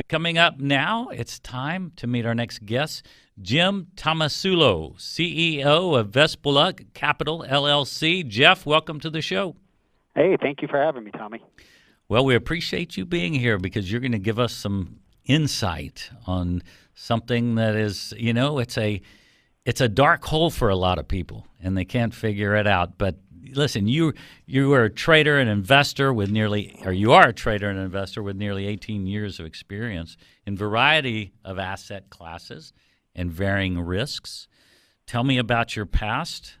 Coming up now, it's time to meet our next guest, Jim Tomasulo, CEO of Vespula Capital, LLC. Jeff, welcome to the show. Hey, thank you for having me, Tommy. Well, we appreciate you being here because you're going to give us some insight on something that is, it's a dark hole for a lot of people, and they can't figure it out. But listen, you are a trader and investor with you are a trader and investor with nearly 18 years of experience in a variety of asset classes and varying risks. Tell me about your past.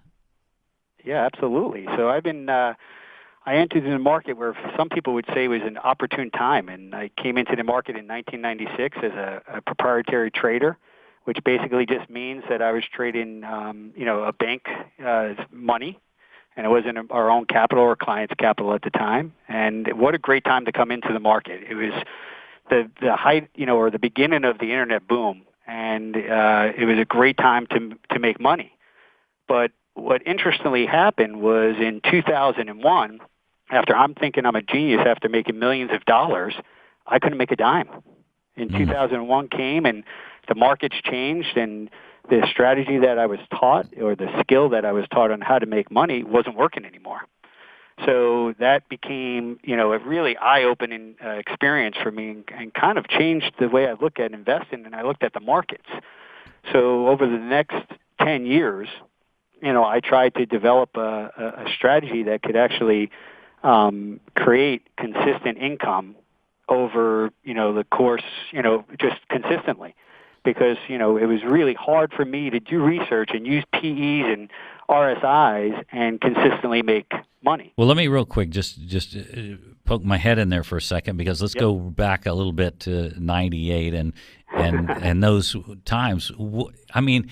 Yeah, absolutely. So I entered in the market where some people would say was an opportune time, and I came into the market in 1996 as a proprietary trader, which basically just means that I was trading, a bank money, and it wasn't our own capital or clients' capital at the time. And what a great time to come into the market! It was the height, or the beginning of the internet boom, and it was a great time to make money. But what interestingly happened was in 2001. After I'm thinking I'm a genius after making millions of dollars, I couldn't make a dime. In 2001 came and the markets changed, and the strategy that I was taught or the skill that I was taught on how to make money wasn't working anymore. So that became, a really eye-opening experience for me and kind of changed the way I look at investing and I looked at the markets. So over the next 10 years, I tried to develop a strategy that could actually create consistent income over, the course, just consistently. Because, it was really hard for me to do research and use PEs and RSIs and consistently make money. Well, let me real quick just poke my head in there for a second, because let's go back a little bit to 98 and those times. I mean,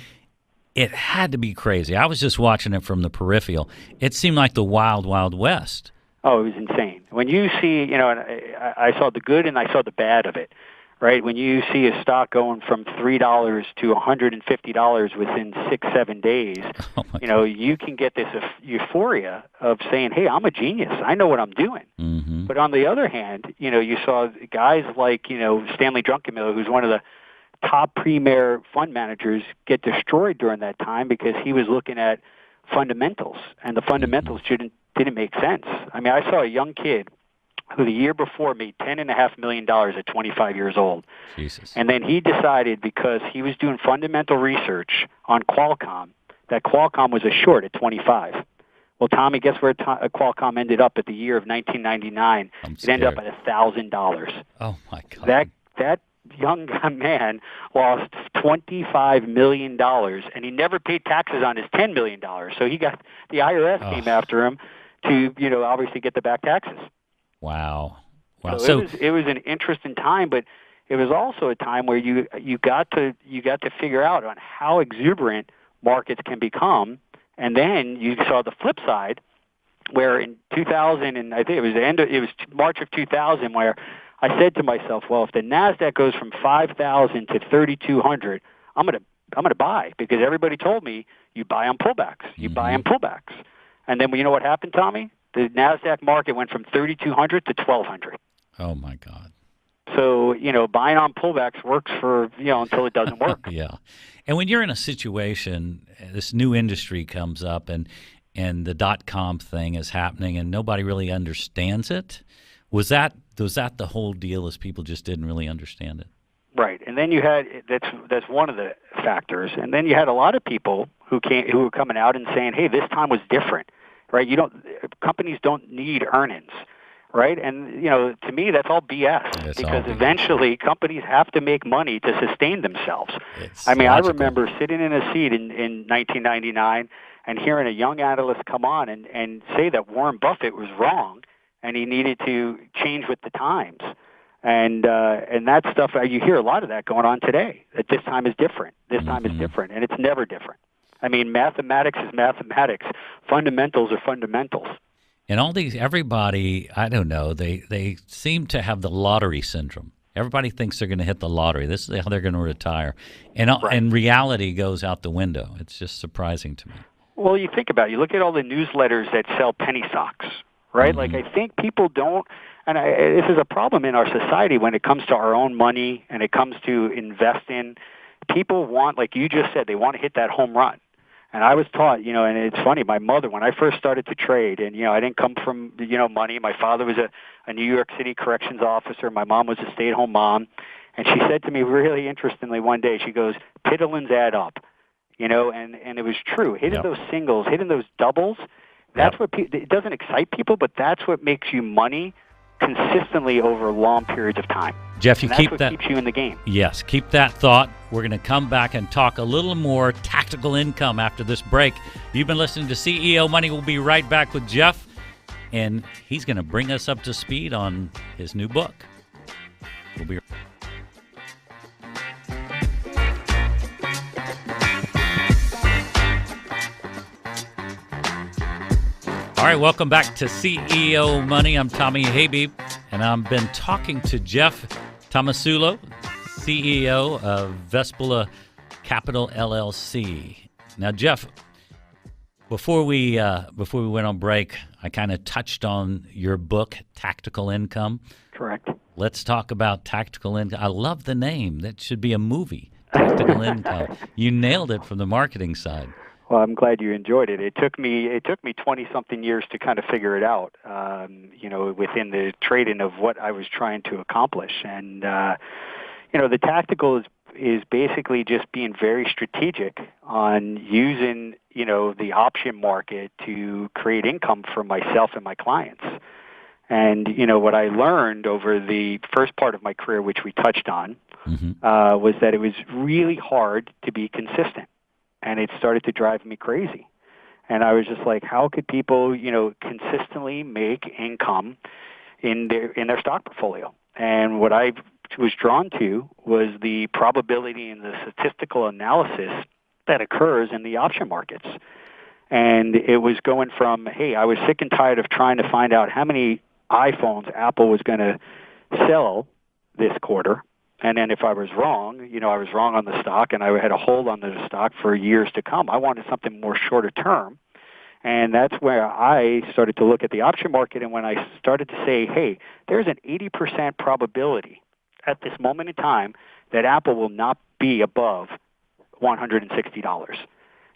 it had to be crazy. I was just watching it from the peripheral. It seemed like the wild, wild west. Oh, it was insane. When you see, I saw the good and I saw the bad of it, right? When you see a stock going from $3 to $150 within 6-7 days, you can get this euphoria of saying, hey, I'm a genius. I know what I'm doing. Mm-hmm. But on the other hand, you saw guys like, Stanley Druckenmiller, who's one of the top premier fund managers, get destroyed during that time because he was looking at fundamentals, and the fundamentals didn't make sense. I mean, I saw a young kid who the year before made $10.5 million at 25 years old. Jesus. And then he decided, because he was doing fundamental research on Qualcomm, that Qualcomm was a short at 25. Well, Tommy, guess where Qualcomm ended up at the year of 1999? It ended up at $1,000. Oh, my God. That young man lost $25 million, and he never paid taxes on his $10 million. So the IRS came after him to, obviously get the back taxes. Wow. So it was an interesting time, but it was also a time where you got to figure out on how exuberant markets can become, and then you saw the flip side, where in 2000, and I think it was March of 2000, where I said to myself, well, if the Nasdaq goes from 5,000 to 3,200, I'm gonna buy, because everybody told me you buy on pullbacks, buy on pullbacks. And then you know what happened, Tommy? The Nasdaq market went from 3,200 to 1,200. Oh my God! So buying on pullbacks works for until it doesn't work. Yeah, and when you're in a situation, this new industry comes up, and the .com thing is happening, and nobody really understands it. Was that the whole deal? Is people just didn't really understand it? Right, and then you had that's one of the factors, and then you had a lot of people who were coming out and saying, "Hey, this time was different." Right? Companies don't need earnings, right? And to me, that's all BS, because eventually companies have to make money to sustain themselves. I remember sitting in a seat in 1999 and hearing a young analyst come on and say that Warren Buffett was wrong and he needed to change with the times. And that stuff, you hear a lot of that going on today, that this time is different. This time is different, and it's never different. I mean, mathematics is mathematics. Fundamentals are fundamentals. And everybody, I don't know, they seem to have the lottery syndrome. Everybody thinks they're going to hit the lottery. This is how they're going to retire. And reality goes out the window. It's just surprising to me. Well, you think about it. You look at all the newsletters that sell penny stocks, right? Mm-hmm. Like, I think people don't And this is a problem in our society when it comes to our own money and it comes to investing. People want, like you just said, they want to hit that home run. And I was taught, and it's funny, my mother, when I first started to trade, and, I didn't come from, money. My father was a New York City corrections officer. My mom was a stay-at-home mom. And she said to me really interestingly one day, she goes, piddlings add up, and it was true. Hitting those singles, hitting those doubles, that's what it doesn't excite people, but that's what makes you money consistently over long periods of time. Jeff, you keep that keeps you in the game. Yes, keep that thought. We're going to come back and talk a little more tactical income after this break. You've been listening to CEO Money. We'll be right back with Jeff, and he's going to bring us up to speed on his new book. We'll be All right, welcome back to CEO Money. I'm Tommy Habib, and I've been talking to Jeff Tomasulo, CEO of Vespula Capital LLC. Now, Jeff, before we went on break, I kind of touched on your book, Tactical Income. Correct. Let's talk about Tactical Income. I love the name. That should be a movie, Tactical Income. You nailed it from the marketing side. Well, I'm glad you enjoyed it. It took me 20-something years to kind of figure it out, within the trading of what I was trying to accomplish. And, the tactical is basically just being very strategic on using, the option market to create income for myself and my clients. And, what I learned over the first part of my career, which we touched on, was that it was really hard to be consistent. And it started to drive me crazy. And I was just like, how could people, consistently make income in their stock portfolio? And what I was drawn to was the probability and the statistical analysis that occurs in the option markets. And it was going from, hey, I was sick and tired of trying to find out how many iPhones Apple was going to sell this quarter. And then if I was wrong, I was wrong on the stock, and I had a hold on the stock for years to come. I wanted something more shorter term. And that's where I started to look at the option market. And when I started to say, hey, there's an 80% probability at this moment in time that Apple will not be above $160.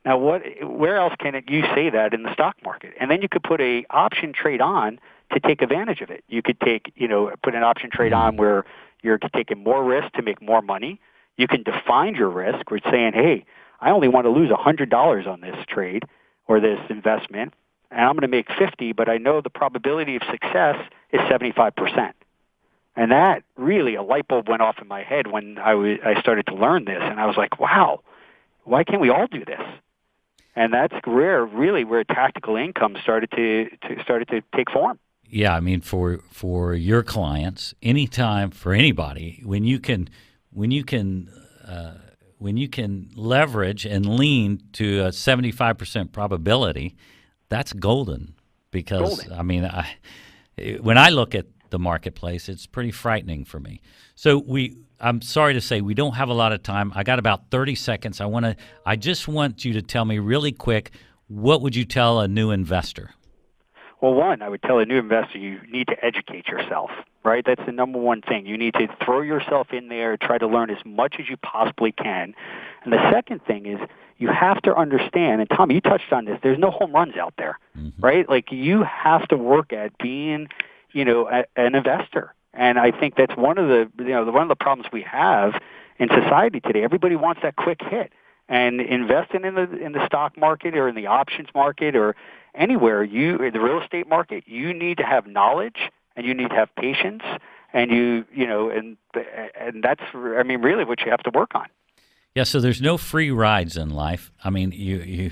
Now, where else can you say that in the stock market? And then you could put a option trade on to take advantage of it. You could put an option trade on where you're taking more risk to make more money. You can define your risk. We're saying, hey, I only want to lose $100 on this trade or this investment, and I'm going to make 50, but I know the probability of success is 75%. And that really, a light bulb went off in my head when I started to learn this, and I was like, wow, why can't we all do this? And that's where tactical income started to take form. Yeah, I mean, for your clients, anytime for anybody, when you can leverage and lean to a 75% probability, that's golden. Because I mean, when I look at the marketplace, it's pretty frightening for me. So I'm sorry to say we don't have a lot of time. I got about 30 seconds. I just want you to tell me really quick, what would you tell a new investor? Well, one, I would tell a new investor you need to educate yourself, right? That's the number one thing. You need to throw yourself in there, try to learn as much as you possibly can. And the second thing is you have to understand, and Tom, you touched on this, there's no home runs out there, right? Like you have to work at being, an investor. And I think that's one of the problems we have in society today. Everybody wants that quick hit. And investing in the stock market or in the options market or anywhere, the real estate market, you need to have knowledge and you need to have patience, and and that's really what you have to work on. Yeah, so there's no free rides in life. I mean, you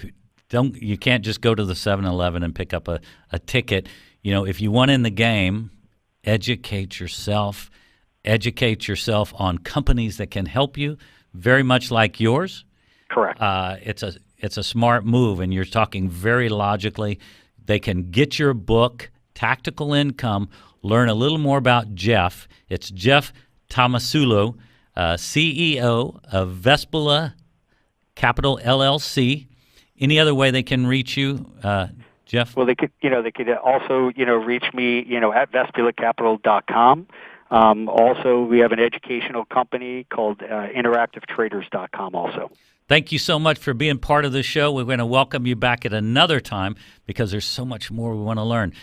can't just go to the 7-Eleven and pick up a ticket. If you want in the game, educate yourself on companies that can help you, very much like yours. Correct. It's a smart move, and you're talking very logically. They can get your book, Tactical Income, learn a little more about Jeff. It's Jeff Tomasulo, CEO of Vespula Capital LLC. Any other way they can reach you? Jeff? Well, they could also, reach me, at VespulaCapital.com. Also, we have an educational company called InteractiveTraders.com also. Thank you so much for being part of the show. We're going to welcome you back at another time because there's so much more we want to learn.